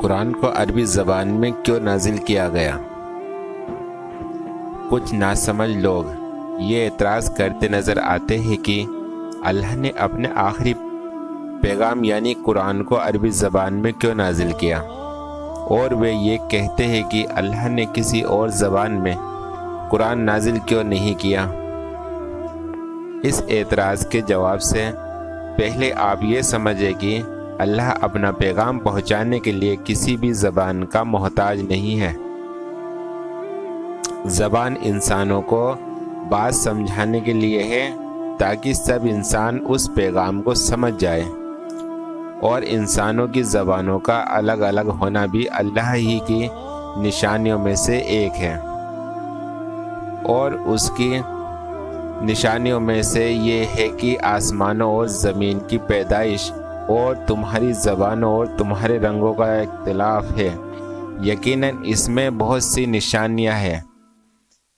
قرآن کو عربی زبان میں کیوں نازل کیا گیا؟ کچھ ناسمجھ لوگ یہ اعتراض کرتے نظر آتے ہیں کہ اللہ نے اپنے آخری پیغام یعنی قرآن کو عربی زبان میں کیوں نازل کیا، اور وہ یہ کہتے ہیں کہ اللہ نے کسی اور زبان میں قرآن نازل کیوں نہیں کیا۔ اس اعتراض کے جواب سے پہلے آپ یہ سمجھیں کہ اللہ اپنا پیغام پہنچانے کے لیے کسی بھی زبان کا محتاج نہیں ہے۔ زبان انسانوں کو بات سمجھانے کے لیے ہے تاکہ سب انسان اس پیغام کو سمجھ جائے، اور انسانوں کی زبانوں کا الگ الگ ہونا بھی اللہ ہی کی نشانیوں میں سے ایک ہے، اور اس کی نشانیوں میں سے یہ ہے کہ آسمانوں اور زمین کی پیدائش اور تمہاری زبانوں اور تمہارے رنگوں کا اختلاف ہے۔ یقیناً اس میں بہت سی نشانیاں ہیں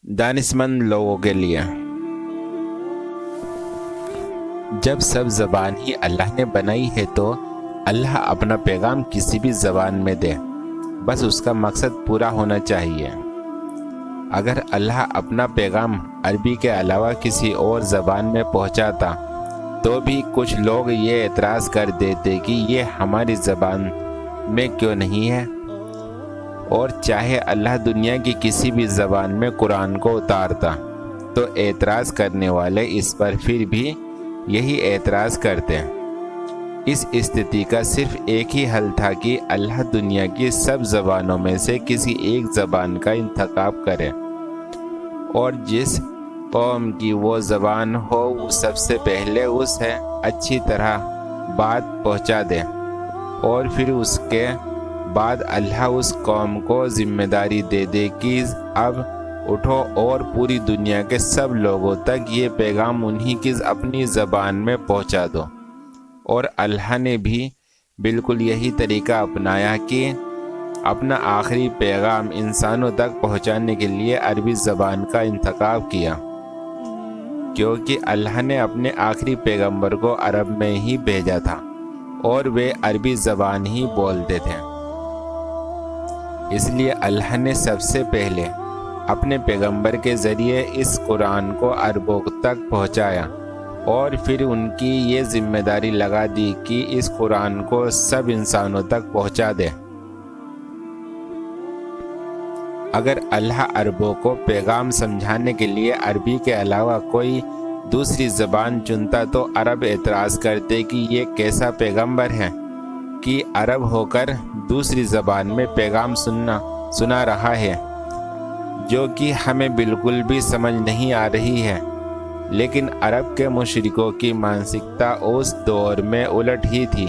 دانشمند لوگوں کے لیے۔ جب سب زبان ہی اللہ نے بنائی ہے تو اللہ اپنا پیغام کسی بھی زبان میں دے، بس اس کا مقصد پورا ہونا چاہیے۔ اگر اللہ اپنا پیغام عربی کے علاوہ کسی اور زبان میں پہنچاتا تو بھی کچھ لوگ یہ اعتراض کر دیتے کہ یہ ہماری زبان میں کیوں نہیں ہے، اور چاہے اللہ دنیا کی کسی بھی زبان میں قرآن کو اتارتا تو اعتراض کرنے والے اس پر پھر بھی یہی اعتراض کرتے۔ اس استھتی کا صرف ایک ہی حل تھا کہ اللہ دنیا کی سب زبانوں میں سے کسی ایک زبان کا انتخاب کرے، اور جس قوم کی وہ زبان ہو وہ سب سے پہلے اسے اچھی طرح بات پہنچا دے، اور پھر اس کے بعد اللہ اس قوم کو ذمہ داری دے دے کہ اب اٹھو اور پوری دنیا کے سب لوگوں تک یہ پیغام انہی کی اپنی زبان میں پہنچا دو۔ اور اللہ نے بھی بالکل یہی طریقہ اپنایا کہ اپنا آخری پیغام انسانوں تک پہنچانے کے لیے عربی زبان کا انتخاب کیا، کیونکہ اللہ نے اپنے آخری پیغمبر کو عرب میں ہی بھیجا تھا اور وہ عربی زبان ہی بولتے تھے۔ اس لیے اللہ نے سب سے پہلے اپنے پیغمبر کے ذریعے اس قرآن کو عربوں تک پہنچایا، اور پھر ان کی یہ ذمہ داری لگا دی کہ اس قرآن کو سب انسانوں تک پہنچا دے۔ اگر اللہ عربوں کو پیغام سمجھانے کے لیے عربی کے علاوہ کوئی دوسری زبان چنتا تو عرب اعتراض کرتے کہ یہ کیسا پیغمبر ہے کہ عرب ہو کر دوسری زبان میں پیغام سنا رہا ہے، جو کہ ہمیں بالکل بھی سمجھ نہیں آ رہی ہے۔ لیکن عرب کے مشرکوں کی مانسکتا اس دور میں الٹ ہی تھی۔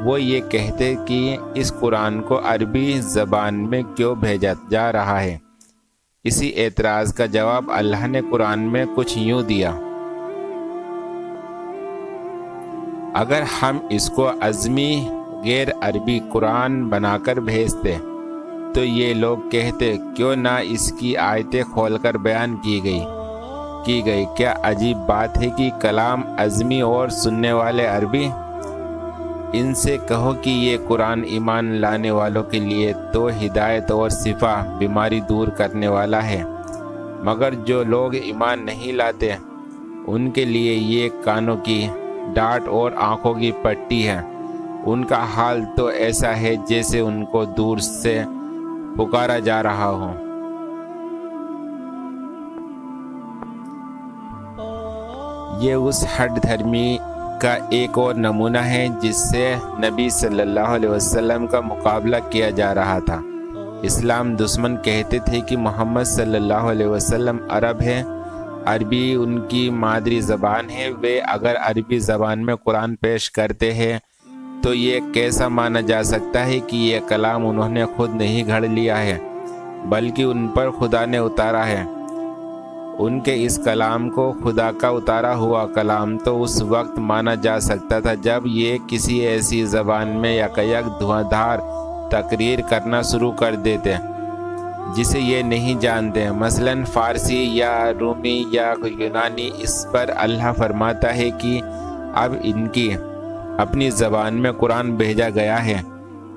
وہ یہ کہتے کہ اس قرآن کو عربی زبان میں کیوں بھیجا جا رہا ہے۔ اسی اعتراض کا جواب اللہ نے قرآن میں کچھ یوں دیا: اگر ہم اس کو عظمی غیر عربی قرآن بنا کر بھیجتے تو یہ لوگ کہتے کیوں نہ اس کی آیتیں کھول کر بیان کی گئی۔ کیا عجیب بات ہے کہ کلام عظمی اور سننے والے عربی۔ ان سے کہو کہ یہ قرآن ایمان لانے والوں کے لیے تو ہدایت اور شفا، بیماری دور کرنے والا ہے، مگر جو لوگ ایمان نہیں لاتے ان کے لیے یہ کانوں کی ڈانٹ اور آنکھوں کی پٹی ہے۔ ان کا حال تو ایسا ہے جیسے ان کو دور سے پکارا جا رہا ہو۔ یہ اس ہٹ دھرمی کا ایک اور نمونہ ہے جس سے نبی صلی اللہ علیہ وسلم کا مقابلہ کیا جا رہا تھا۔ اسلام دشمن کہتے تھے کہ محمد صلی اللہ علیہ وسلم عرب ہے، عربی ان کی مادری زبان ہے۔ وہ اگر عربی زبان میں قرآن پیش کرتے ہیں تو یہ کیسا مانا جا سکتا ہے کہ یہ کلام انہوں نے خود نہیں گھڑ لیا ہے بلکہ ان پر خدا نے اتارا ہے۔ ان کے اس کلام کو خدا کا اتارا ہوا کلام تو اس وقت مانا جا سکتا تھا جب یہ کسی ایسی زبان میں یکایک دھواں دھار تقریر کرنا شروع کر دیتے جسے یہ نہیں جانتے، مثلاً فارسی یا رومی یا یونانی۔ اس پر اللہ فرماتا ہے کہ اب ان کی اپنی زبان میں قرآن بھیجا گیا ہے،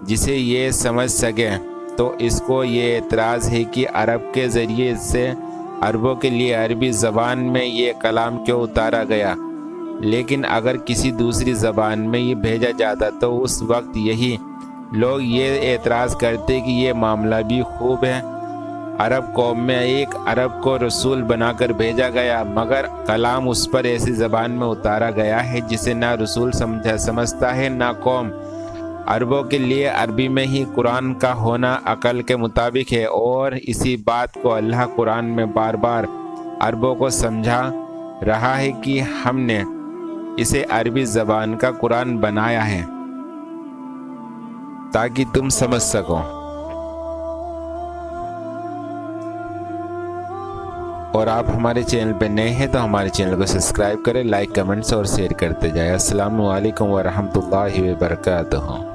جسے یہ سمجھ سکے، تو اس کو یہ اعتراض ہے کہ عرب کے ذریعے سے عربوں کے لیے عربی زبان میں یہ کلام کیوں اتارا گیا۔ لیکن اگر کسی دوسری زبان میں یہ بھیجا جاتا تو اس وقت یہی لوگ یہ اعتراض کرتے کہ یہ معاملہ بھی خوب ہے، عرب قوم میں ایک عرب کو رسول بنا کر بھیجا گیا، مگر کلام اس پر ایسی زبان میں اتارا گیا ہے جسے نہ رسول سمجھتا ہے نہ قوم۔ عربوں کے لیے عربی میں ہی قرآن کا ہونا عقل کے مطابق ہے، اور اسی بات کو اللہ قرآن میں بار بار عربوں کو سمجھا رہا ہے کہ ہم نے اسے عربی زبان کا قرآن بنایا ہے تاکہ تم سمجھ سکو۔ اور آپ ہمارے چینل پہ نئے ہیں تو ہمارے چینل کو سبسکرائب کریں، لائک، کمنٹس اور شیئر کرتے جائیں۔ السلام علیکم ورحمۃ اللہ وبرکاتہ۔